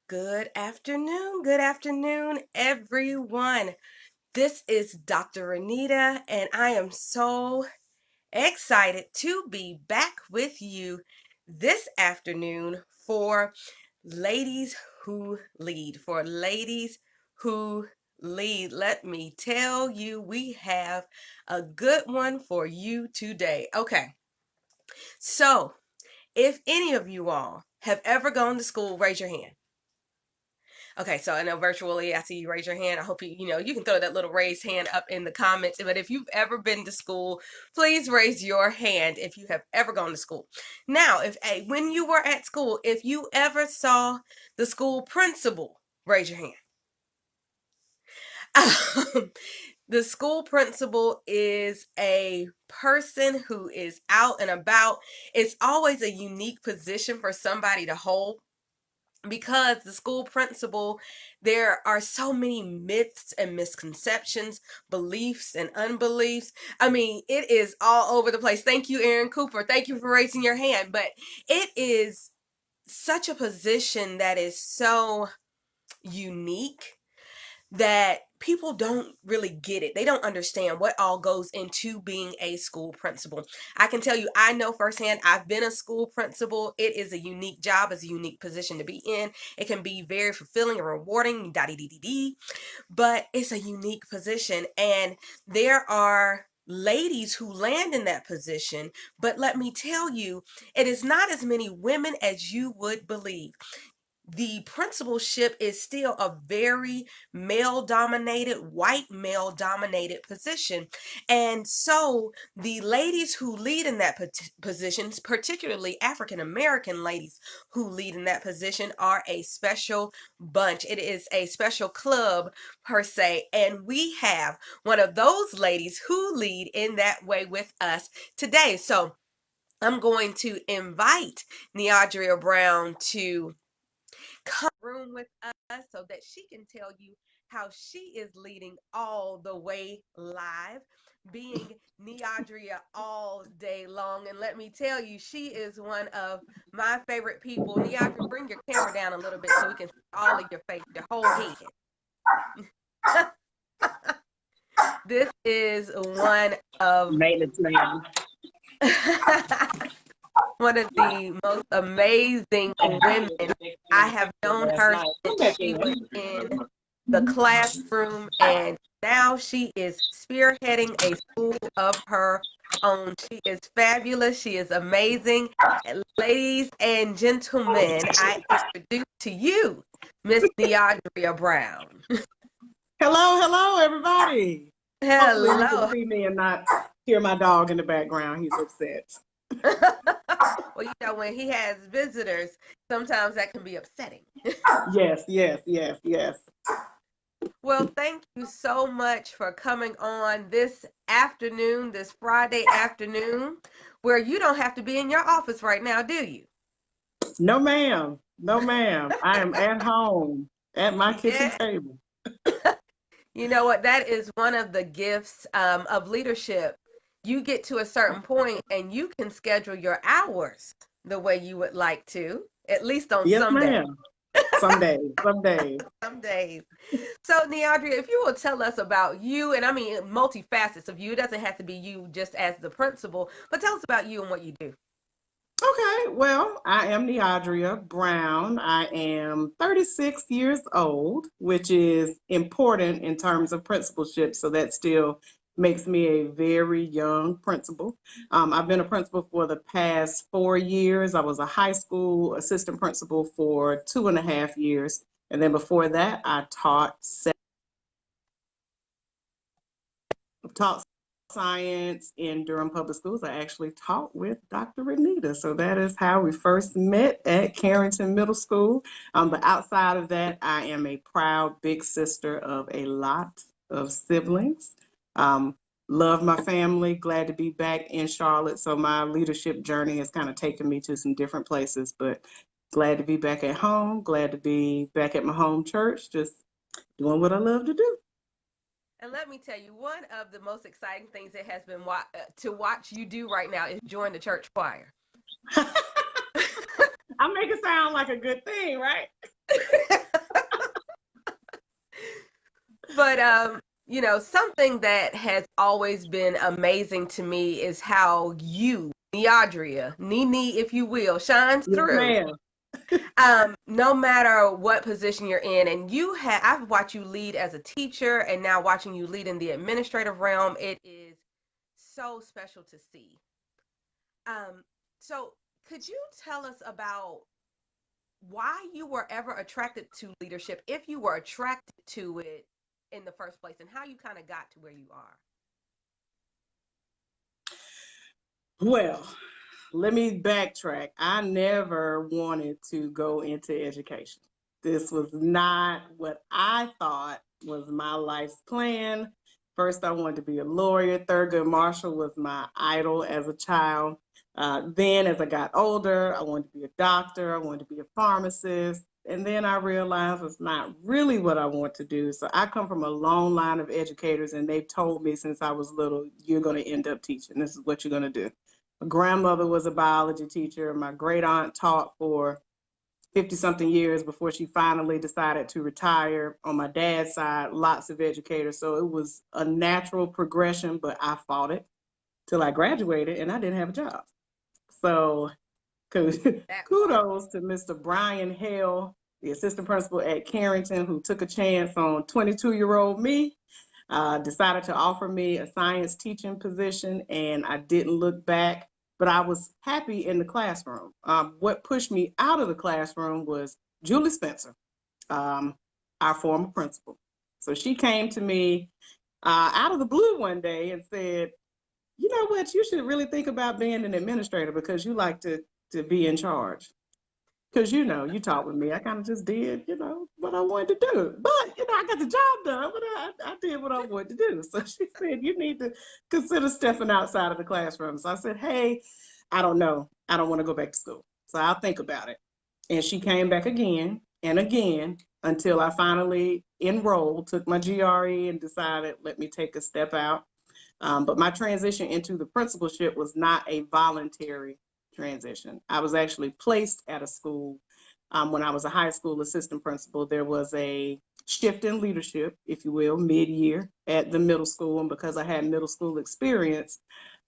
Good afternoon, everyone. This is Dr. Renita, and I am so excited to be back with you this afternoon for Ladies Who Lead. For Ladies Who Lead, let me tell you, we have a good one for you today. Okay, so if any of you all have ever gone to school, raise your hand. Okay, so I know virtually, I see you raise your hand. I hope you can throw that little raised hand up in the comments. But if you've ever been to school, please raise your hand if you have ever gone to school. Now, when you were at school, if you ever saw the school principal, raise your hand. The school principal is a person who is out and about. It's always a unique position for somebody to hold, because the school principal, there are so many myths and misconceptions, beliefs and unbeliefs. I mean, it is all over the place. Thank you, Aaron Cooper. Thank you for raising your hand. But it is such a position that is so unique that people don't really get it. They don't understand what all goes into being a school principal. I can tell you, I know firsthand, I've been a school principal. It is a unique job, it's a unique position to be in. It can be very fulfilling and rewarding, but it's a unique position. And there are ladies who land in that position, but let me tell you, it is not as many women as you would believe. The principalship is still a very male dominated, white male dominated position. And so the ladies who lead in that position, particularly African American ladies who lead in that position, are a special bunch. It is a special club per se. And we have one of those ladies who lead in that way with us today. So I'm going to invite Neodria Brown to come room with us so that she can tell you how she is leading all the way live, being Neodria all day long. And let me tell you, she is one of my favorite people. Neodria, bring your camera down a little bit so we can see all of your face, your whole head. This is one of maintenance man. one of the most amazing women. I have known her since she was in the classroom, and now she is spearheading a school of her own. She is fabulous. She is amazing. And ladies and gentlemen, I introduce to you Miss Neodria Brown. Hello, everybody. Hopefully you can Hello. see me and not hear my dog in the background. He's upset. Well, when he has visitors, sometimes that can be upsetting. Yes. Well, thank you so much for coming on this afternoon, this Friday afternoon, where you don't have to be in your office right now, do you? No, ma'am. No, ma'am. I am at home at my kitchen Yeah. table. You know what? That is one of the gifts of leadership. You get to a certain point and you can schedule your hours the way you would like to, at least on Yes, some days. ma'am. Someday. Some days. So, Neandria, if you will tell us about you, and I mean multifacets of you, it doesn't have to be you just as the principal, but tell us about you and what you do. Okay, well, I am Neodria Brown. I am 36 years old, which is important in terms of principalship. So that still makes me a very young principal. I've been a principal for the past 4 years. I was a high school assistant principal for 2.5 years. And then before that, I taught science in Durham Public Schools. I actually taught with Dr. Renita. So that is how we first met at Carrington Middle School. But outside of that, I am a proud big sister of a lot of siblings. Love my family, glad to be back in Charlotte. So my leadership journey has kind of taken me to some different places, but glad to be back at home, glad to be back at my home church, just doing what I love to do. And let me tell you, one of the most exciting things that has been to watch you do right now is join the church choir. I make it sound like a good thing, right? But something that has always been amazing to me is how you, Neodria, Nene, if you will, shines Yes, through. ma'am. No matter what position you're in, and I've watched you lead as a teacher, and now watching you lead in the administrative realm, it is so special to see. Um, so could you tell us about why you were ever attracted to leadership, if you were attracted to it in the first place, and how you kind of got to where you are? Well, let me backtrack. I never wanted to go into education. This was not what I thought was my life's plan. First, I wanted to be a lawyer. Thurgood Marshall was my idol as a child. Then, as I got older, I wanted to be a doctor. I wanted to be a pharmacist. And then I realized it's not really what I want to do. So I come from a long line of educators, and they've told me since I was little, you're going to end up teaching. This is what you're going to do. My grandmother was a biology teacher. My great aunt taught for 50 something years before she finally decided to retire. On my dad's side, lots of educators. So it was a natural progression, but I fought it till I graduated and I didn't have a job. So That part. kudos to Mr. Brian Hale, the assistant principal at Carrington, who took a chance on 22-year-old me, decided to offer me a science teaching position, and I didn't look back. But I was happy in the classroom. What pushed me out of the classroom was Julie Spencer, um, our former principal. So she came to me out of the blue one day and said, "You know what? You should really think about being an administrator because you like to be in charge." Because you talked with me. I kind of just did, what I wanted to do. But I got the job done, but I did what I wanted to do. So she said, you need to consider stepping outside of the classroom. So I said, hey, I don't know. I don't want to go back to school. So I'll think about it. And she came back again and again until I finally enrolled, took my GRE, and decided, let me take a step out. But my transition into the principalship was not a voluntary transition. I was actually placed at a school when I was a high school assistant principal. There was a shift in leadership, if you will, mid-year at the middle school. And because I had middle school experience,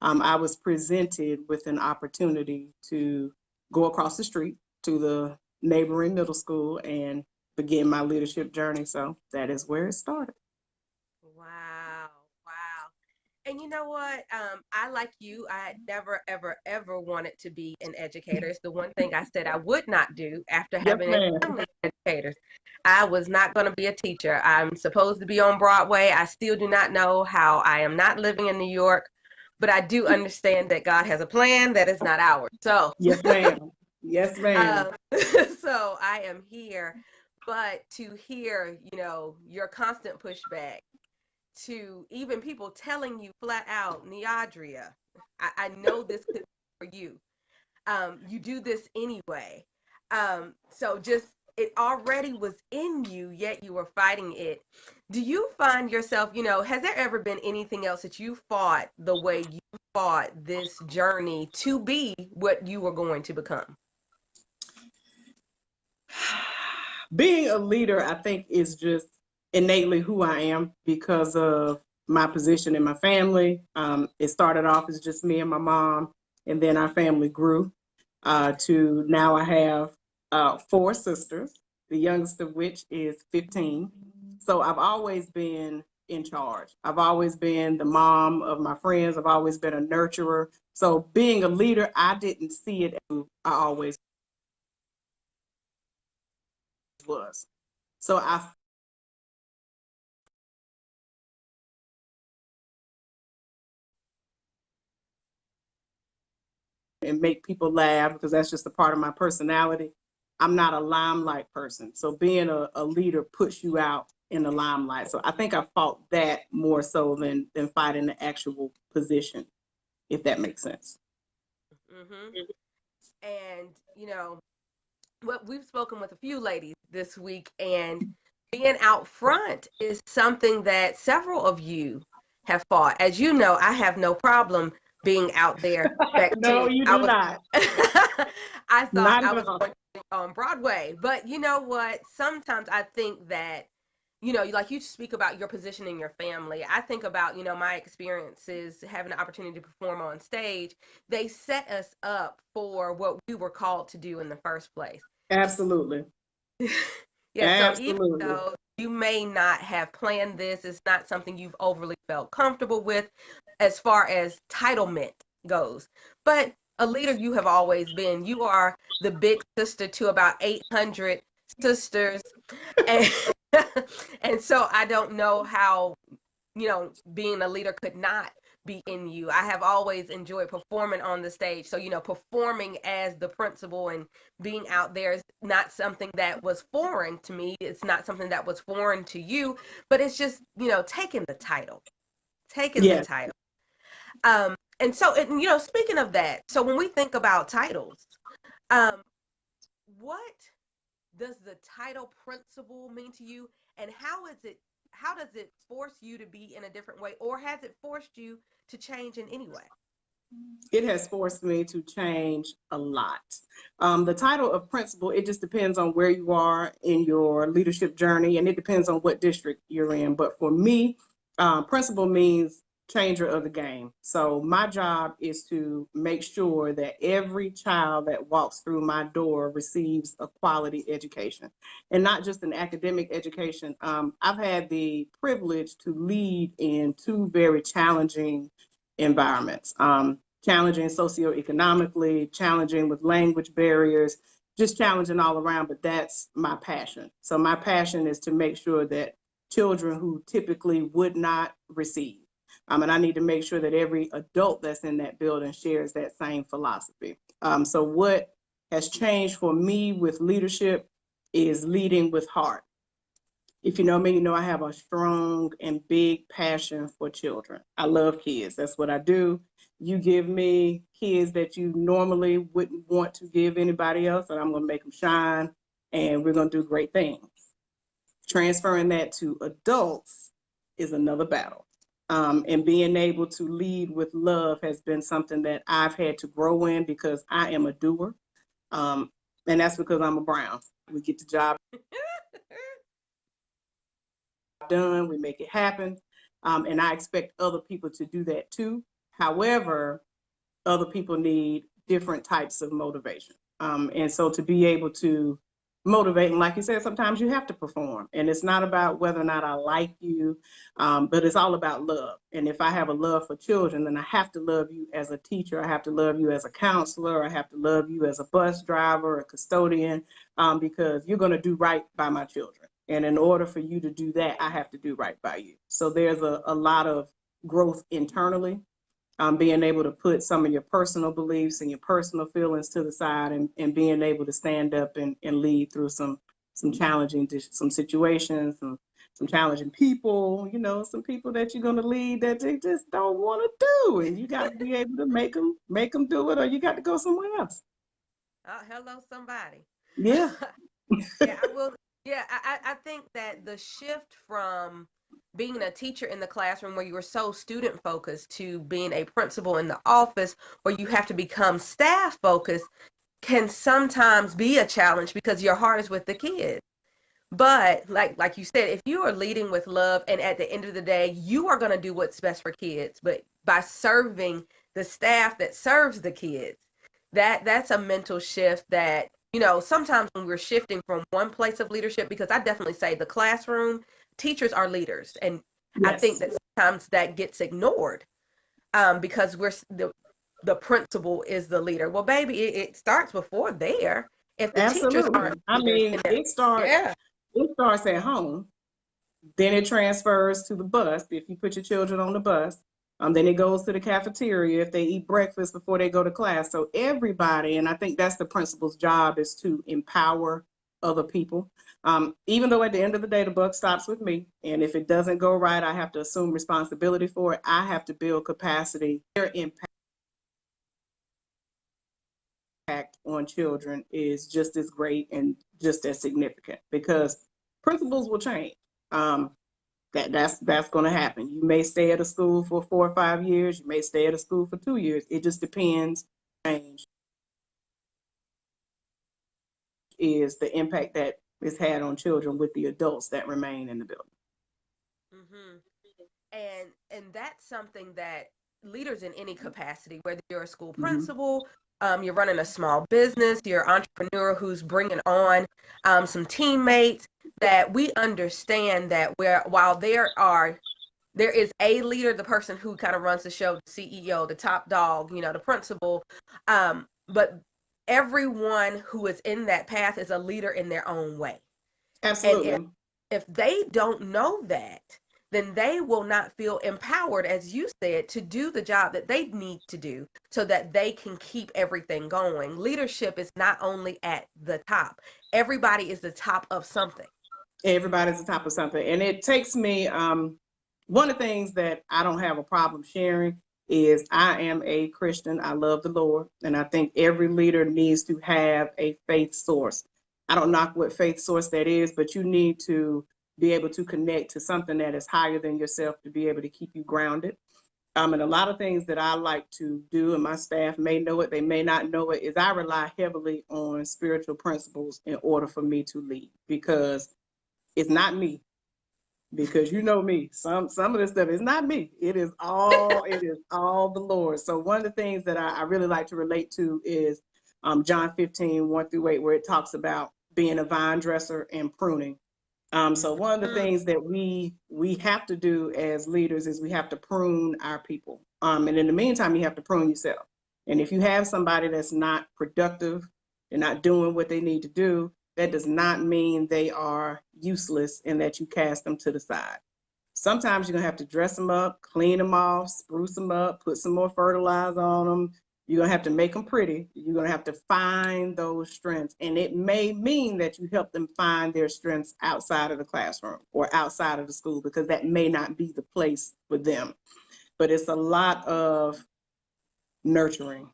I was presented with an opportunity to go across the street to the neighboring middle school and begin my leadership journey. So that is where it started. Wow. Wow. And you know what? I, like you, I never, ever, ever wanted to be an educator. It's the one thing I said I would not do after Yes, having a ma'am. family of educators. I was not going to be a teacher. I'm supposed to be on Broadway. I still do not know how I am not living in New York, but I do understand that God has a plan that is not ours. So, Yes, ma'am. Yes, ma'am. um, so I am here. But to hear, your constant pushback, to even people telling you flat out, Neodria, I know this could be for you. You do this anyway. So just it already was in you, yet you were fighting it. Do you find yourself, has there ever been anything else that you fought the way you fought this journey to be what you were going to become? Being a leader, I think, is just innately who I am because of my position in my family. It started off as just me and my mom, and then our family grew to now I have four sisters, the youngest of which is 15. So I've always been in charge. I've always been the mom of my friends. I've always been a nurturer. So being a leader, I didn't see it as I always was. So I and make people laugh because that's just a part of my personality. I'm not a limelight person. So being a leader puts you out in the limelight. So I think I fought that more so than fighting the actual position, if that makes sense. Hmm. And, what we've spoken with a few ladies this week, and being out front is something that several of you have fought. As you know, I have no problem being out there. Back No, to you I do was not. I thought Not I at was all. going on Broadway. But you know what? Sometimes I think that, like you speak about your position in your family. I think about, my experiences having the opportunity to perform on stage. They set us up for what we were called to do in the first place. Absolutely. Yeah, so even Absolutely. though you may not have planned this, it's not something you've overly felt comfortable with as far as titlement goes. But a leader you have always been. You are the big sister to about 800 sisters. And and so I don't know how, being a leader could not be in you. I have always enjoyed performing on the stage. So, performing as the principal and being out there is not something that was foreign to me. It's not something that was foreign to you, but it's just, taking the title, taking the Yes. title. And so, speaking of that, so when we think about titles, um, what does the title principal mean to you, and how does it force you to be in a different way, or has it forced you to change in any way? It has forced me to change a lot. The title of principal, it just depends on where you are in your leadership journey, and it depends on what district you're in. But for me, principal means changer of the game. So my job is to make sure that every child that walks through my door receives a quality education, and not just an academic education. I've had the privilege to lead in two very challenging environments. Challenging socioeconomically, challenging with language barriers, just challenging all around, but that's my passion. So my passion is to make sure that children who typically would not receive, and I need to make sure that every adult that's in that building shares that same philosophy. So what has changed for me with leadership is leading with heart. If you know me, you know I have a strong and big passion for children. I love kids. That's what I do. You give me kids that you normally wouldn't want to give anybody else, and I'm going to make them shine, and we're going to do great things. Transferring that to adults is another battle. And being able to lead with love has been something that I've had to grow in because I am a doer. Um, and that's because I'm a Brown. We get the job done, we make it happen. And I expect other people to do that too. However, other people need different types of motivation. And so to be able to motivate, and like you said, sometimes you have to perform. And it's not about whether or not I like you, but it's all about love. And if I have a love for children, then I have to love you as a teacher. I have to love you as a counselor. I have to love you as a bus driver, a custodian, because you're going to do right by my children. And in order for you to do that, I have to do right by you. So there's a lot of growth internally, being able to put some of your personal beliefs and your personal feelings to the side, and being able to stand up and lead through some challenging some situations, some challenging people, some people that you're going to lead that they just don't want to do, and you got to be able to make them do it, or you got to go somewhere else. Oh, hello, somebody. Yeah. Yeah, I will. Yeah, I think that the shift from being a teacher in the classroom where you were so student focused to being a principal in the office where you have to become staff focused can sometimes be a challenge because your heart is with the kids. But like you said, if you are leading with love and at the end of the day, you are going to do what's best for kids, but by serving the staff that serves the kids, that's a mental shift that, sometimes when we're shifting from one place of leadership, because I definitely say the classroom, teachers are leaders. And I think Yes. that sometimes that gets ignored, because the principal is the leader. Well, baby, it starts before there. If the teachers aren't Absolutely. I leaders, mean, then yeah. it starts at home. Then it transfers to the bus if you put your children on the bus. Then it goes to the cafeteria if they eat breakfast before they go to class. So everybody, and I think that's the principal's job, is to empower other people. Even though at the end of the day, the buck stops with me. And if it doesn't go right, I have to assume responsibility for it. I have to build capacity. Their impact on children is just as great and just as significant because principals will change. Um, that's going to happen. You may stay at a school for 4 or 5 years. You may stay at a school for 2 years. It just depends. Change is the impact that it's had on children with the adults that remain in the building. Hmm. And that's something that leaders in any capacity, whether you're a school Mm-hmm. principal, you're running a small business, you're an entrepreneur who's bringing on some teammates, that we understand that while there is a leader, the person who kind of runs the show, the CEO, the top dog, the principal, but everyone who is in that path is a leader in their own way. And Absolutely. if they don't know that, then they will not feel empowered, as you said, to do the job that they need to do so that they can keep everything going. Leadership is not only at the top, everybody is the top of something. Everybody's the top of something. And it takes me, one of the things that I don't have a problem sharing is I am a Christian. I love the Lord. And I think every leader needs to have a faith source. I don't knock what faith source that is, but you need to be able to connect to something that is higher than yourself to be able to keep you grounded. And a lot of things that I like to do, and my staff may know it, they may not know it, is I rely heavily on spiritual principles in order for me to lead, because it's not me, because you know me. Some of this stuff is not me. It is all the Lord. So one of the things that I really like to relate to is John 15, 1-8, where it talks about being a vine dresser and pruning. So one of the Mhm. things that we have to do as leaders is we have to prune our people. And in the meantime, you have to prune yourself. And if you have somebody that's not productive, they're not doing what they need to do, that does not mean they are useless and that you cast them to the side. Sometimes you're gonna have to dress them up, clean them off, spruce them up, put some more fertilizer on them. You're gonna have to make them pretty. You're gonna have to find those strengths. And it may mean that you help them find their strengths outside of the classroom or outside of the school, because that may not be the place for them. But it's a lot of nurturing.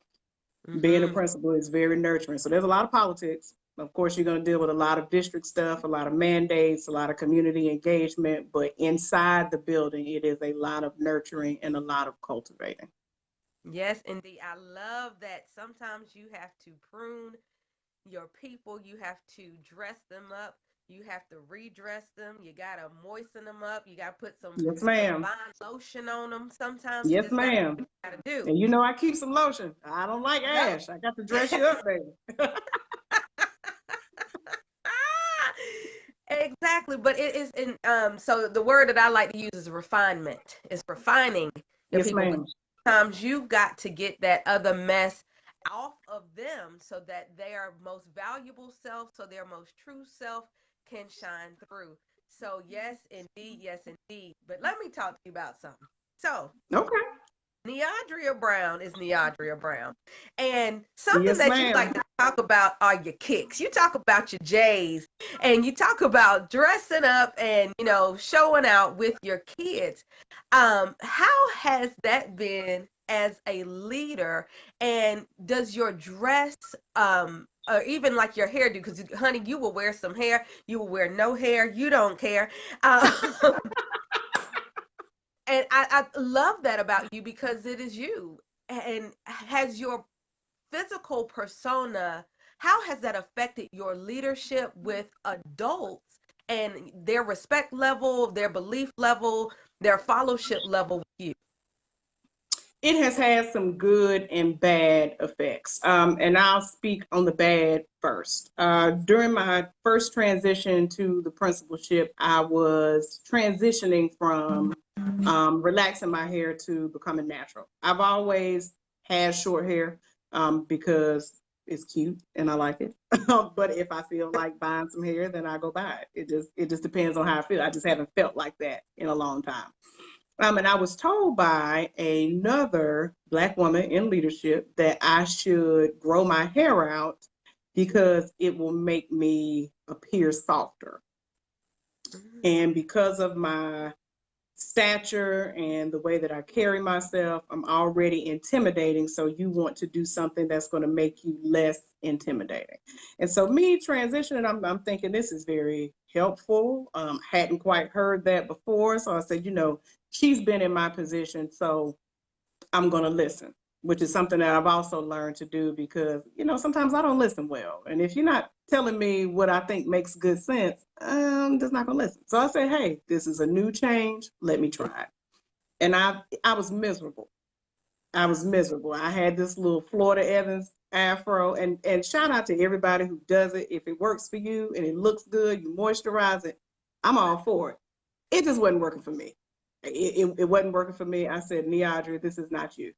Being a Mhm. principal is very nurturing. So there's a lot of politics. Of course, you're going to deal with a lot of district stuff, a lot of mandates, a lot of community engagement, but inside the building, it is a lot of nurturing and a lot of cultivating. Yes, indeed. I love that sometimes you have to prune your people, you have to dress them up, you have to redress them, you gotta moisten them up, you gotta put Yes, some ma'am. fine lotion on them. Sometimes you Yes, just gotta do ma'am. what you gotta do. And you know I keep some lotion. I don't like Yep. ash. I got to dress you up, baby. Ah, exactly. But it is in so the word that I like to use is refinement. It's refining your Yes, people, but ma'am. sometimes you've got to get that other mess off of them so that their most valuable self, so their most true self can shine through. So yes indeed. But let me talk to you about something. So Okay. Neodria Brown is Neodria Brown. And something Yes, that you like ma'am. to talk about are your kicks. You talk about your J's and you talk about dressing up and, showing out with your kids. How has that been as a leader? And does your dress, or even like your hairdo, because honey, you will wear some hair, you will wear no hair, you don't care. Um, and I love that about you because it is you. And has your physical persona, how has that affected your leadership with adults and their respect level, their belief level, their fellowship level with you? It has had some good and bad effects. And I'll speak on the bad first. During my first transition to the principalship, I was transitioning from relaxing my hair to becoming natural. I've always had short hair because it's cute and I like it. But if I feel like buying some hair, then I go buy it. It just depends on how I feel. I just haven't felt like that in a long time. And I was told by another Black woman in leadership that I should grow my hair out because it will make me appear softer. Mm. And because of my stature and the way that I carry myself, I'm already intimidating. So you want to do something that's going to make you less intimidating. And so me transitioning, I'm thinking this is very helpful. Hadn't quite heard that before. So I said, she's been in my position, so I'm going to listen. which is something that I've also learned to do because, sometimes I don't listen well. And if you're not telling me what I think makes good sense, I'm just not going to listen. So I say, hey, this is a new change. Let me try it. And I was miserable. I was miserable. I had this little Florida Evans afro, and shout out to everybody who does it. If it works for you and it looks good, you moisturize it, I'm all for it. It just wasn't working for me. It wasn't working for me. I said, Neodria, this is not you.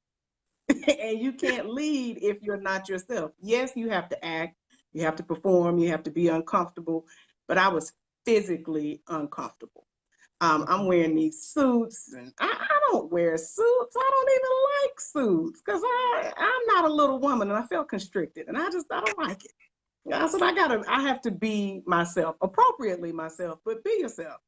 And you can't lead if you're not yourself. Yes, you have to act, you have to perform, you have to be uncomfortable, but I was physically uncomfortable. I'm wearing these suits, and I don't wear suits. I don't even like suits because I'm not a little woman, and I feel constricted, and I don't like it. I said I have to be myself, appropriately myself, but be yourself.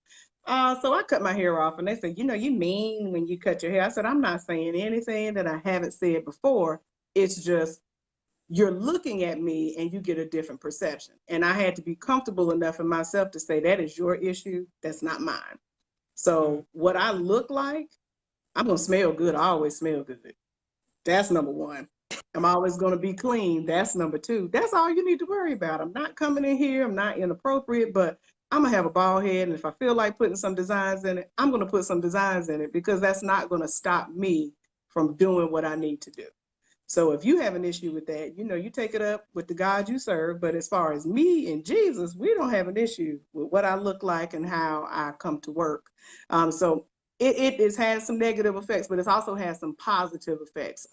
So I cut my hair off, and they said, you mean when you cut your hair. I said, I'm not saying anything that I haven't said before. It's just you're looking at me and you get a different perception. And I had to be comfortable enough in myself to say, that is your issue. That's not mine. Mm-hmm. So what I look like, I'm going to smell good. I always smell good. That's number one. I'm always going to be clean. That's number two. That's all you need to worry about. I'm not coming in here. I'm not inappropriate, but I'm going to have a bald head. And if I feel like putting some designs in it, I'm going to put some designs in it because that's not going to stop me from doing what I need to do. So if you have an issue with that, you take it up with the God you serve. But as far as me and Jesus, we don't have an issue with what I look like and how I come to work. So it has had some negative effects, but it's also had some positive effects.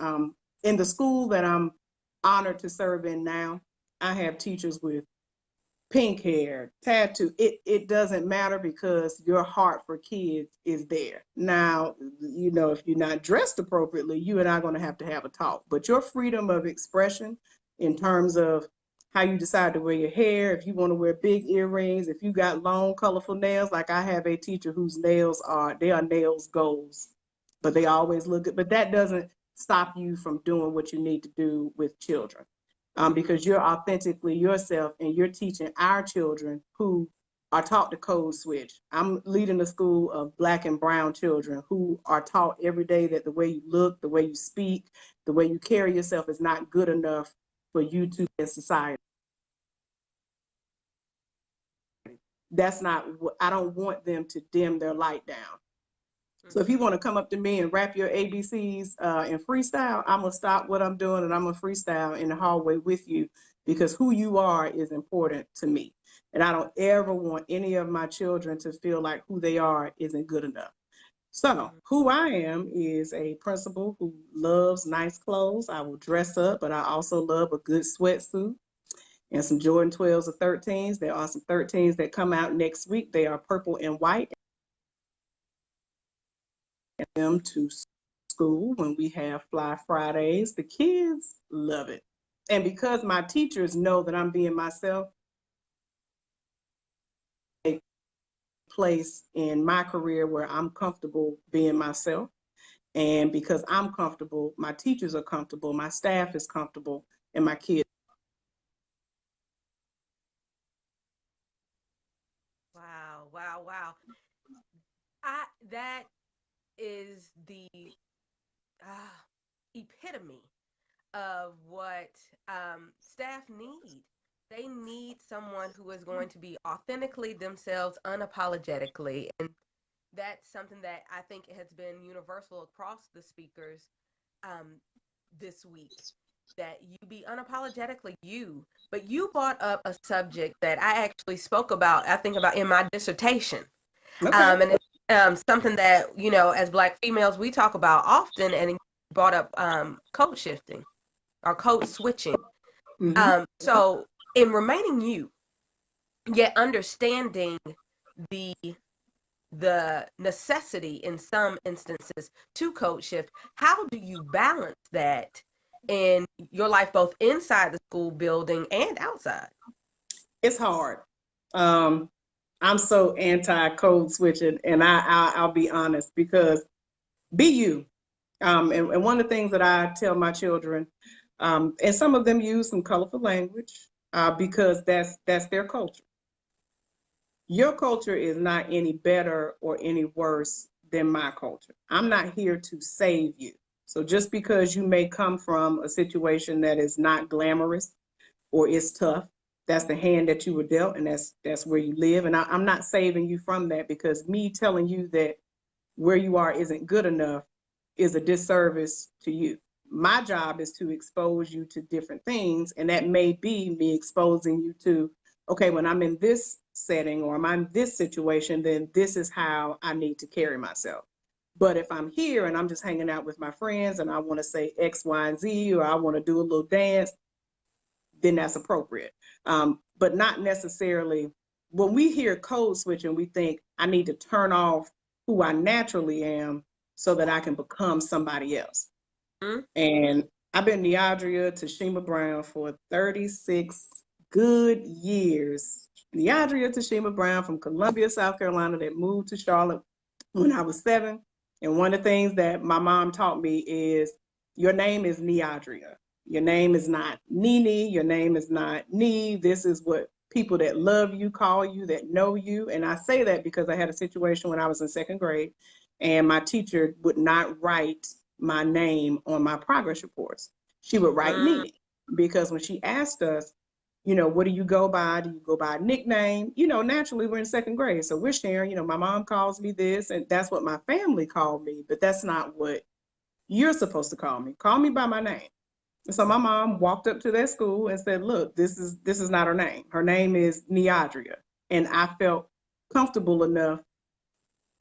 In the school that I'm honored to serve in now, I have teachers with pink hair, tattoo. It doesn't matter because your heart for kids is there. Now, if you're not dressed appropriately, you and I are going to have a talk. But your freedom of expression in terms of how you decide to wear your hair, if you want to wear big earrings, if you got long, colorful nails, like I have a teacher whose they are nails goals, but they always look good. But that doesn't stop you from doing what you need to do with children, because you're authentically yourself and you're teaching our children who are taught to code switch. I'm leading a school of Black and brown children who are taught every day that the way you look, the way you speak, the way you carry yourself is not good enough for you to be in society. That's not what I don't want them to dim their light down. So if you Mm-hmm. want to come up to me and rap your ABCs in freestyle, I'm gonna stop what I'm doing and I'm gonna freestyle in the hallway with you because who you are is important to me. And I don't ever want any of my children to feel like who they are isn't good enough. So Mm-hmm. who I am is a principal who loves nice clothes. I will dress up, but I also love a good sweatsuit and some Jordan 12s or 13s. There are some 13s that come out next week. They are purple and white. Them to school when we have Fly Fridays. The kids love it. And because my teachers know that I'm being myself, a place in my career where I'm comfortable being myself. And because I'm comfortable, my teachers are comfortable, my staff is comfortable, and my kids. Wow, wow, wow. I that is the uh, epitome of what staff need. They need someone who is going to be authentically themselves, unapologetically, and that's something that I think has been universal across the speakers um, this week. That you be unapologetically you, but you brought up a subject that I actually spoke about. I think about in my dissertation, Okay. and it's something that as Black females, we talk about often. And brought up code shifting or code switching. Mm-hmm. So in remaining you, yet understanding the the necessity in some instances to code shift, how do you balance that in your life, both inside the school building and outside? It's hard. Um, I'm so anti code switching, and I'll be honest because be you. And one of the things that I tell my children, and some of them use some colorful language because that's their culture. Your culture is not any better or any worse than my culture. I'm not here to save you. So just because you may come from a situation that is not glamorous or is tough, that's the hand that you were dealt, and that's where you live. And I'm not saving you from that, because me telling you that where you are isn't good enough is a disservice to you. My job is to expose you to different things, and that may be me exposing you to, okay, when I'm in this setting or I'm in this situation, then this is how I need to carry myself. But if I'm here and I'm just hanging out with my friends and I want to say X, Y, and Z, or I want to do a little dance, then that's appropriate. But not necessarily when we hear code switching, we think I need to turn off who I naturally am so that I can become somebody else. Mm-hmm. And I've been Neodria Tashima Brown for 36 good years. Neodria Tashima Brown from Columbia, South Carolina, that moved to Charlotte when I was 7. And one of the things that my mom taught me is your name is Neodria. Your name is not Nene. Your name is not Nee. This is what people that love you call you, that know you. And I say that because I had a situation when I was in 2nd grade, and my teacher would not write my name on my progress reports. She would write Nene, because when she asked us, what do you go by? Do you go by a nickname? Naturally, we're in 2nd grade, so we're sharing, my mom calls me this, and that's what my family called me, but that's not what you're supposed to call me. Call me by my name. So my mom walked up to that school and said, look, this is not her name. Her name is Neodria. And I felt comfortable enough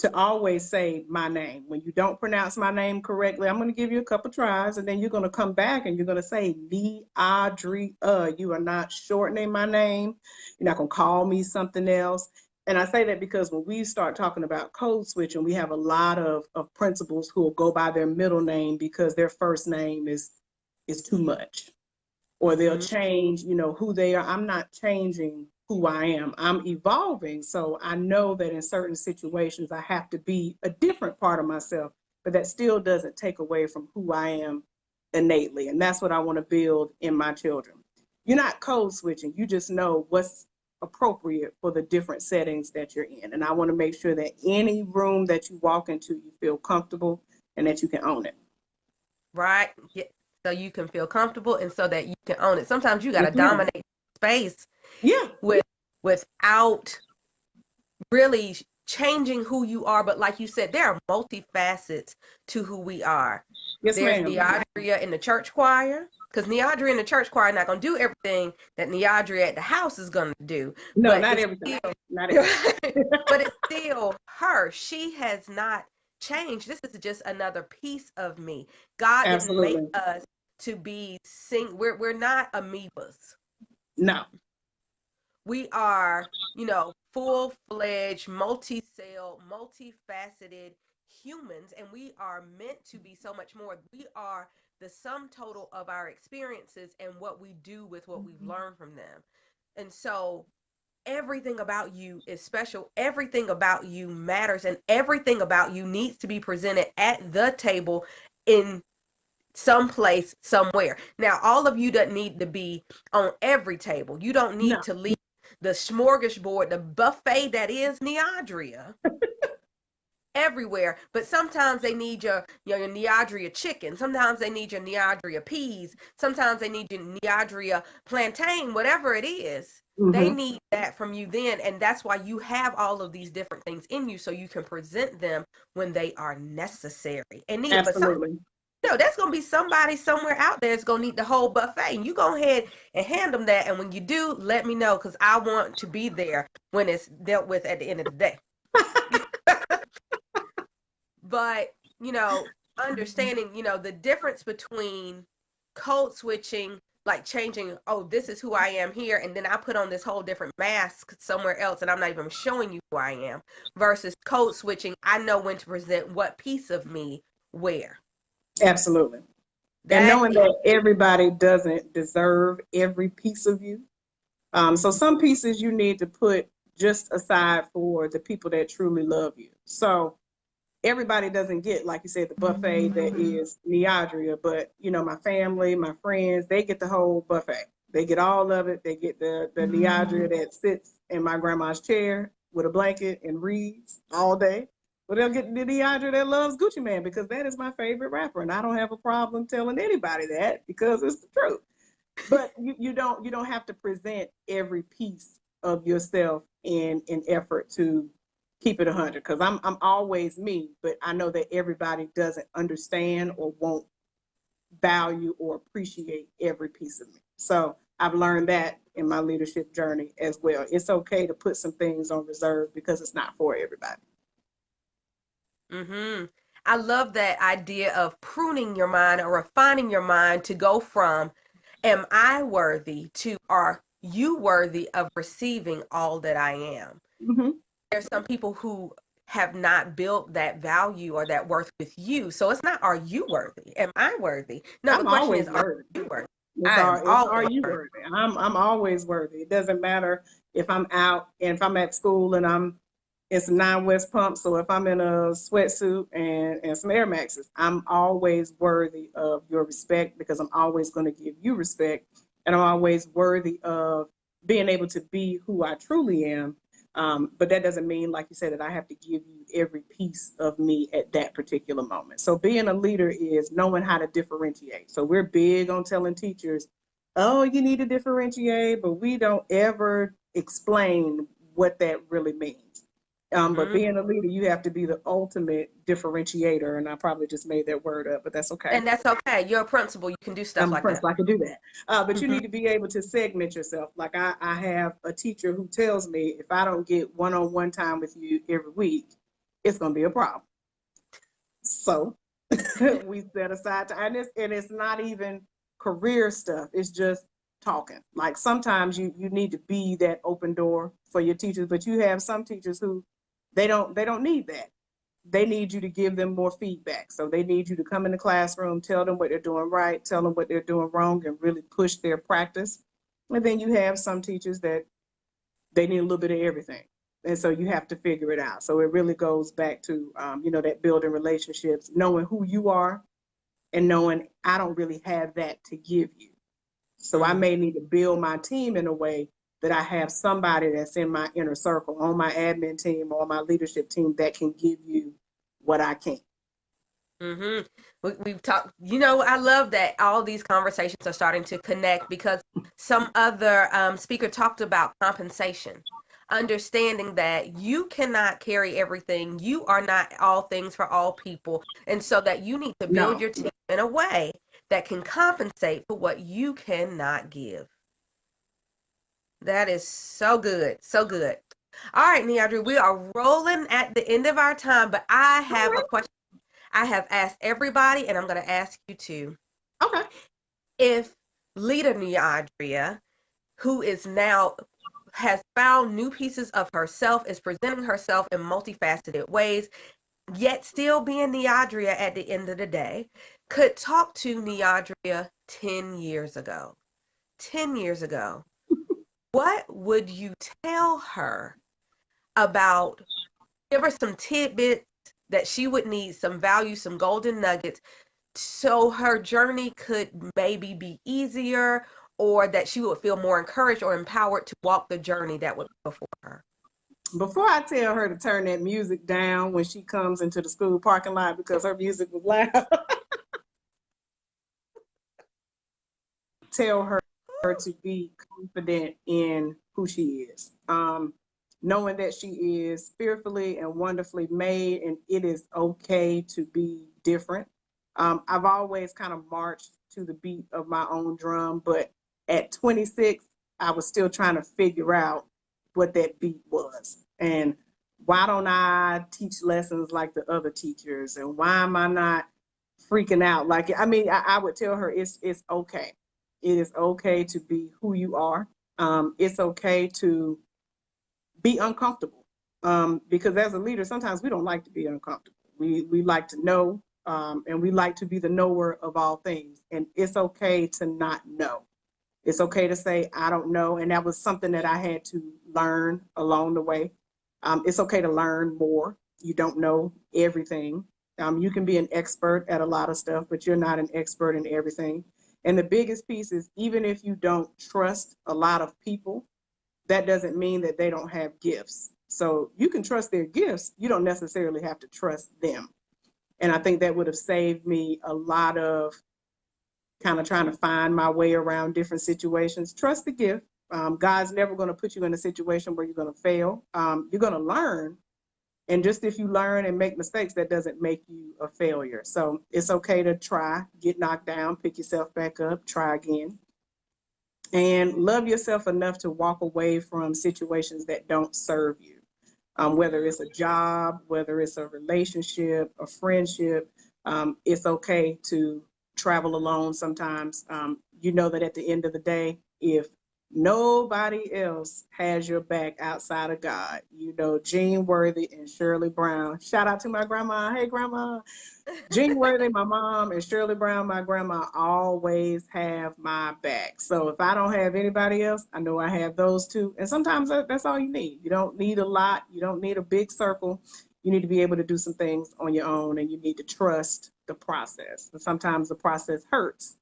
to always say my name. When you don't pronounce my name correctly, I'm going to give you a couple tries, and then you're going to come back and you're going to say Neodria. You are not shortening my name. You're not going to call me something else. And I say that because when we start talking about code switching, we have a lot of principals who will go by their middle name because their first name is too much, or they'll change, who they are. I'm not changing who I am. I'm evolving. So I know that in certain situations I have to be a different part of myself, but that still doesn't take away from who I am innately. And that's what I want to build in my children. You're not code switching. You just know what's appropriate for the different settings that you're in. And I want to make sure that any room that you walk into, you feel comfortable and that you can own it. Right? Yeah. So you can feel comfortable and so that you can own it. Sometimes you got to Yes, ma'am. dominate space Yeah. without really changing who you are. But like you said, there are multifacets to who we are. Yes, There's ma'am. Neodria in the church choir, because Neodria in the church choir is not going to do everything that Neodria at the house is going to do. No, But not it's everything. still, Not everything. but it's still her. She has not changed. This is just another piece of me. God didn't make Absolutely. us to be we're not amoebas. No. We are, full-fledged, multi-cell, multifaceted humans, and we are meant to be so much more. We are the sum total of our experiences and what we do with what we've learned from them. And so everything about you is special. Everything about you matters, and everything about you needs to be presented at the table in someplace, somewhere. Now, all of you doesn't need to be on every table. You don't need No. to leave the smorgasbord, the buffet that is Neodria everywhere. But sometimes they need your Neodria chicken. Sometimes they need your Neodria peas. Sometimes they need your Neodria plantain, whatever it is. They Mm-hmm. need that from you then. And that's why you have all of these different things in you so you can present them when they are necessary and needed. But some Absolutely. no, there's gonna be somebody somewhere out there that's gonna need the whole buffet, and you go ahead and hand them that. And when you do, let me know because I want to be there when it's dealt with at the end of the day. But understanding, the difference between code switching, like changing, oh, this is who I am here, and then I put on this whole different mask somewhere else, and I'm not even showing you who I am, versus code switching. I know when to present what piece of me where. Absolutely. And That knowing is. that everybody doesn't deserve every piece of you. So some pieces you need to put just aside for the people that truly love you. So everybody doesn't get, like you said, the buffet that is Neodria, but my family, my friends, they get the whole buffet. They get all of it. They get the Neodria that sits in my grandma's chair with a blanket and reads all day. Well, they'll get the Neodria that loves Gucci Man because that is my favorite rapper, and I don't have a problem telling anybody that because it's the truth. But you don't have to present every piece of yourself in an effort to keep it 100 because I'm always me, but I know that everybody doesn't understand or won't value or appreciate every piece of me. So I've learned that in my leadership journey as well. It's okay to put some things on reserve because it's not for everybody. Mm-hmm. I love that idea of pruning your mind or refining your mind to go from am I worthy to are you worthy of receiving all that I am? Mm-hmm. There's some people who have not built that value or that worth with you. So it's not are you worthy? Am I worthy? No, the I'm question always is are worthy. you worthy? It's I am are it's are always you worthy. worthy? I'm always worthy. It doesn't matter if I'm out and if I'm at school and I'm it's 9 West pump. So if I'm in a sweatsuit and some Air Maxes, I'm always worthy of your respect because I'm always going to give you respect, and I'm always worthy of being able to be who I truly am. But that doesn't mean, like you said, that I have to give you every piece of me at that particular moment. So being a leader is knowing how to differentiate. So we're big on telling teachers, oh, you need to differentiate, but we don't ever explain what that really means. But Hmm. being a leader, you have to be the ultimate differentiator. And I probably just made that word up, but that's okay. And that's okay. You're a principal. You can do stuff I'm a like that. principal, I can do that. But you Hmm. need to be able to segment yourself. Like I have a teacher who tells me if I don't get one-on-one time with you every week, it's going to be a problem. So we set aside time, and it's not even career stuff. It's just talking. Like sometimes you need to be that open door for your teachers, but you have some teachers who they don't need that. They need you to give them more feedback. So they need you to come in the classroom, tell them what they're doing right, tell them what they're doing wrong, and really push their practice. And then you have some teachers that they need a little bit of everything. And so you have to figure it out. So it really goes back to, that building relationships, knowing who you are and knowing I don't really have that to give you. So I Hmm. may need to build my team in a way that I have somebody that's in my inner circle on my admin team or my leadership team that can give you what I can't. Hmm. We've talked, I love that all these conversations are starting to connect because some other speaker talked about compensation, understanding that you cannot carry everything. You are not all things for all people. And so that you need to build No. your team in a way that can compensate for what you cannot give. That is so good. So good. All right, Neandra, we are rolling at the end of our time, but I All have a right. question I have asked everybody, and I'm going to ask you too. Okay. If Lita Neodria, who is now has found new pieces of herself, is presenting herself in multifaceted ways, yet still being Neodria at the end of the day, could talk to Neodria 10 years ago. 10 years ago, what would you tell her about? Give her some tidbits that she would need, some value, some golden nuggets so her journey could maybe be easier or that she would feel more encouraged or empowered to walk the journey that would be before her. Before I tell her to turn that music down when she comes into the school parking lot because her music was loud, tell her to be confident in who she is. Knowing that she is fearfully and wonderfully made, and it is okay to be different. I've always kind of marched to the beat of my own drum, but at 26, I was still trying to figure out what that beat was. And why don't I teach lessons like the other teachers? And why am I not freaking out? Like, I mean, I would tell her it's okay. It is okay to be who you are. It's okay to be uncomfortable. Because as a leader, sometimes we don't like to be uncomfortable. We like to know, and we like to be the knower of all things. And it's okay to not know. It's okay to say, I don't know. And that was something that I had to learn along the way. It's okay to learn more. You don't know everything. You can be an expert at a lot of stuff, but you're not an expert in everything. And the biggest piece is even if you don't trust a lot of people, that doesn't mean that they don't have gifts. So you can trust their gifts. You don't necessarily have to trust them. And I think that would have saved me a lot of kind of trying to find my way around different situations. Trust the gift. God's never going to put you in a situation where you're going to fail. You're going to learn. And just if you learn and make mistakes, that doesn't make you a failure. So it's okay to try, get knocked down, pick yourself back up, try again, and love yourself enough to walk away from situations that don't serve you. Whether it's a job, whether it's a relationship, a friendship, it's okay to travel alone sometimes. You know that at the end of the day, if nobody else has your back outside of God, you know, Gene Worthy and Shirley Brown. Shout out to my grandma. Hey, grandma. Jean Worthy, my mom, and Shirley Brown, my grandma, always have my back. So if I don't have anybody else, I know I have those two. And sometimes that's all you need. You don't need a lot. You don't need a big circle. You need to be able to do some things on your own, and you need to trust the process. And sometimes the process hurts,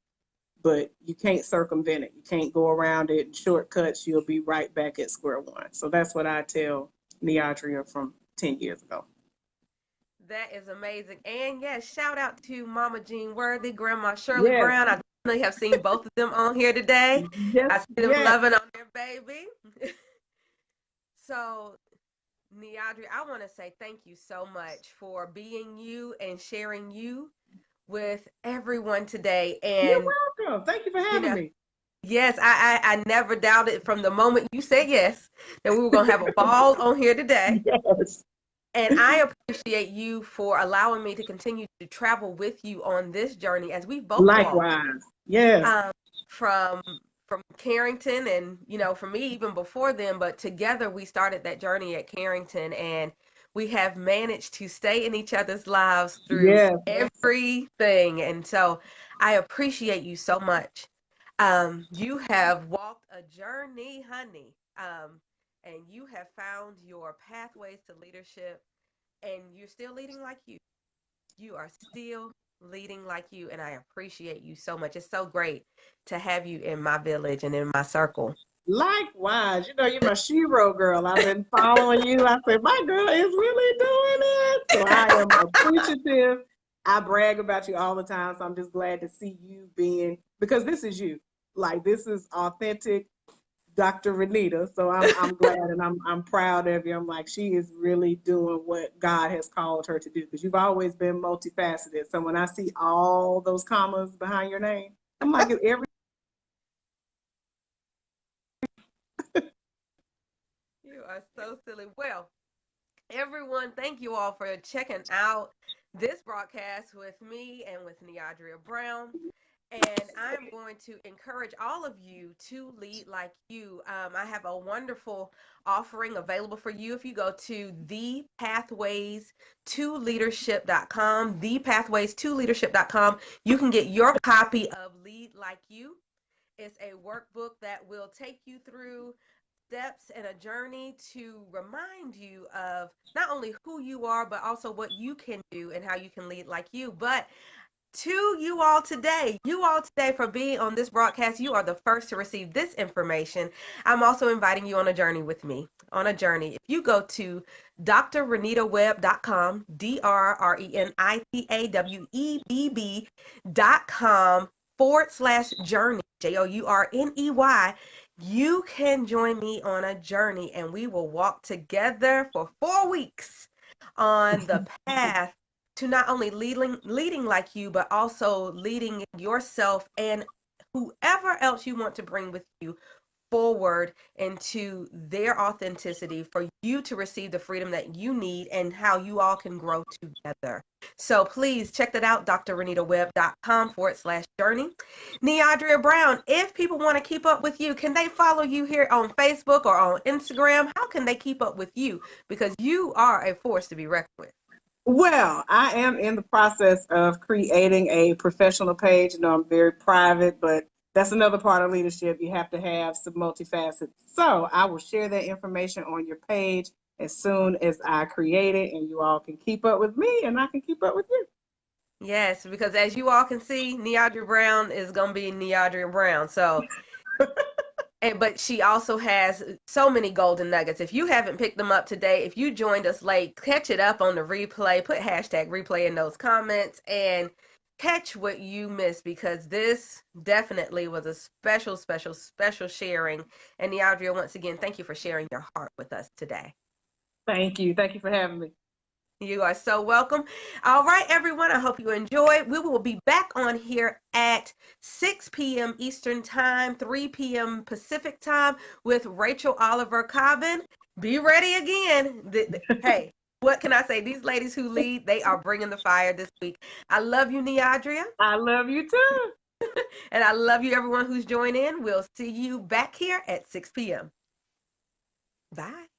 but you can't circumvent it. You can't go around it. Shortcuts, you'll be right back at square one. So that's what I tell Neodria from 10 years ago. That is amazing. And yes, shout out to Mama Jean Worthy, Grandma Shirley Yes, Brown. I definitely have seen both of them on here today. yes, I see them yes. loving on their baby. So, Neodri, I want to say thank you so much for being you and sharing you with everyone today. You're And, welcome. Thank you for you having know, me. yes, I never doubted from the moment you said yes that we were going to have a ball on here today. Yes. And I appreciate you for allowing me to continue to travel with you on this journey as we both walk Likewise. Yes. um, from Carrington, and for me even before then. But together we started that journey at Carrington, and we have managed to stay in each other's lives through Yes. everything. And so I appreciate you so much. You have walked a journey, honey. And you have found your pathways to leadership, and you're still leading like you. You are still leading like you, and I appreciate you so much. It's so great to have you in my village and in my circle. Likewise. You know, you're my shero girl. I've been following you. I said, my girl is really doing it. So I am appreciative. I brag about you all the time. So I'm just glad to see you being, because this is you. Like, this is authentic Dr. Renita. So I'm glad and I'm proud of you. I'm like, she is really doing what God has called her to do, because you've always been multifaceted. So when I see all those commas behind your name, I'm like, every You are so silly. Well, everyone, thank you all for checking out this broadcast with me and with Neodria Brown. And I am going to encourage all of you to lead like you. I have a wonderful offering available for you. If you go to thepathways2leadership.com, you can get your copy of Lead Like You. It's a workbook that will take you through steps and a journey to remind you of not only who you are, but also what you can do and how you can lead like you. But to you all today for being on this broadcast. You are the first to receive this information. I'm also inviting you on a journey with me. On a journey. If you go to drrenitawebb.com, DRRENITAWEBB.com /journey, JOURNEY, you can join me on a journey, and we will walk together for 4 weeks on the path to not only leading like you, but also leading yourself and whoever else you want to bring with you forward into their authenticity for you to receive the freedom that you need and how you all can grow together. So please check that out, drrenitawebb.com /journey. Neodria Brown, if people want to keep up with you, can they follow you here on Facebook or on Instagram? How can they keep up with you? Because you are a force to be reckoned with. Well, I am in the process of creating a professional page. You know, I'm very private, but that's another part of leadership. You have to have some multifaceted. So I will share that information on your page as soon as I create it, and you all can keep up with me, and I can keep up with you. Yes, because as you all can see, Neodria Brown is going to be Neodria Brown. So But she also has so many golden nuggets. If you haven't picked them up today, if you joined us late, catch it up on the replay. Put hashtag replay in those comments and catch what you missed, because this definitely was a special, special, special sharing. And Neodria, once again, thank you for sharing your heart with us today. Thank you. Thank you for having me. You are so welcome. All right, everyone. I hope you enjoyed. We will be back on here at 6 p.m. Eastern Time, 3 p.m. Pacific Time with Rachel Oliver Cobbin. Be ready again. Hey, what can I say? These ladies who lead, they are bringing the fire this week. I love you, Neodria. I love you too. And I love you, everyone who's joined in. We'll see you back here at 6 p.m. Bye.